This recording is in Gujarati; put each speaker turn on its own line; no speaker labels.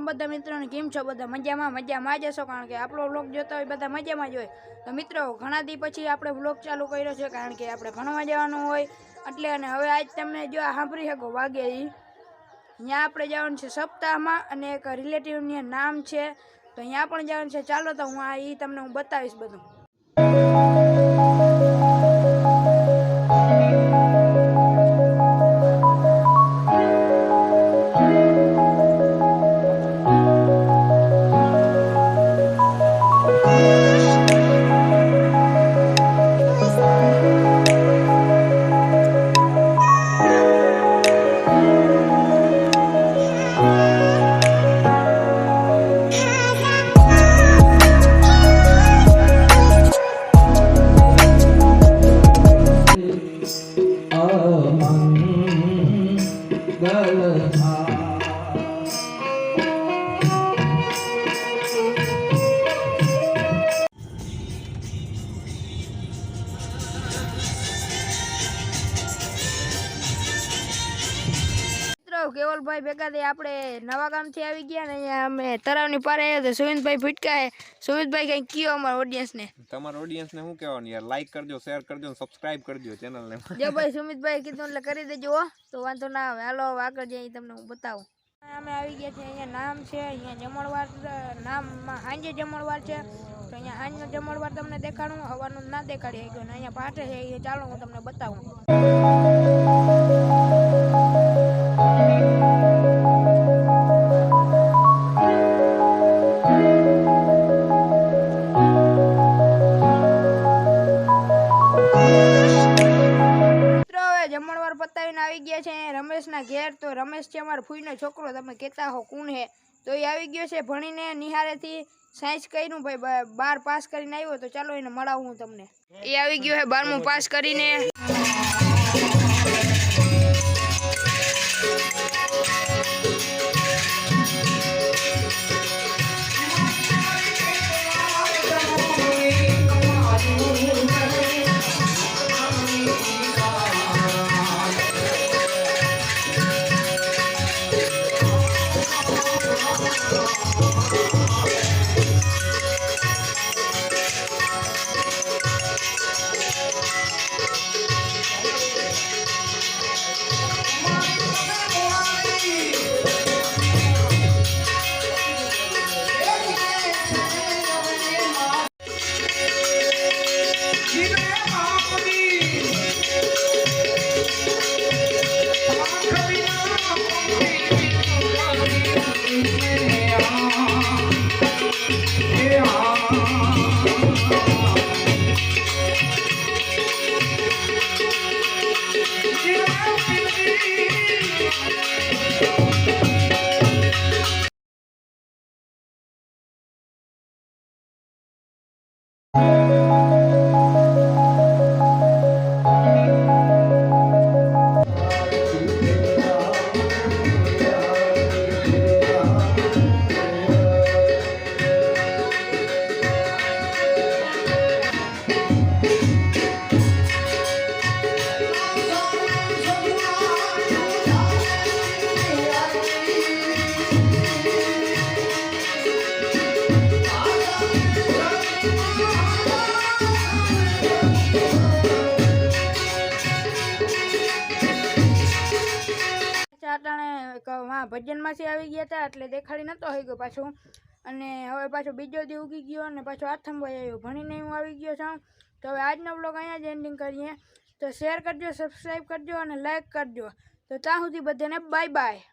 બધા મિत्रों केम छो बधा मजामां जशो कारण के आपणो व्लॉग जोता होय बधा मजामां ज होय। तो मित्रों घणा दी पछी आपणे व्लॉग चालू कर्यो छे कारण के आपणे भणवा जवानुं होय એટલે અને હવે આજ તમને જો સાંભળી શકો વાગે ત્યાં આપણે જવાનું છે સપ્તાહમાં અને એક રિલેટિવનું નામ છે તો ત્યાં પણ જવાનું છે। ચાલો તો હું આ તમને હું બતાવીશ બધું। केवल भाई भेगा थे आपणे नवा गाम थी आवी गया ने अहींया अमे तरावनी पारे आव्या तो सुमित भाई फुटका है। सुमित भाई कई कियो अमार ऑडियंस ने
तमार ऑडियंस ने हूं कहेवानुं यार लाइक करजो शेर करजो सब्सक्राइब करजो चैनल ने
जो भाई सुमित भाई कीधुं એટલે કરી દેજો તો વાંધો ના આવે। હાલો આગળ જઈ તમને હું બતાવું। અમે આવી ગયા છે અહીંયા નામ છે અહીંયા જમણવાર નામમાં હાંજે જમણવાર છે તો અહીંયા હાંજનો જમણવાર તમને દેખાડું હવાનું ના દેખાડી ગયો ને અહીંયા પાઠે છે એ ચાલો હું તમને બતાવું। जमणवार पतावीने आवी गया छे रमेश ना घेर तो रमेश छे अमार फूईनो छोकरो तमे कहेता हो कोण है तो ए आवी गयो छे भणीने निहारे थी साइंस कर्युं भाई 12 पास करीने आव्यो तो चालो एने मळावुं तमने। ए आवी गयो है 12मुं पास करीने भजन में आई गया था એટલે દેખાડી નતો હઈ ગયો પાછો અને હવે પાછો બીજો દી ઉગી ગયો અને પાછો આથમ ભાઈ આવ્યો ભણીને હું આવી ગયો છું। તો હવે આજનો વ્લોગ અહીંયા જ એન્ડિંગ કરીએ તો શેર કરજો સબસ્ક્રાઇબ કરજો અને લાઈક કરજો તો ત્યાં સુધી બધાને બાય બાય।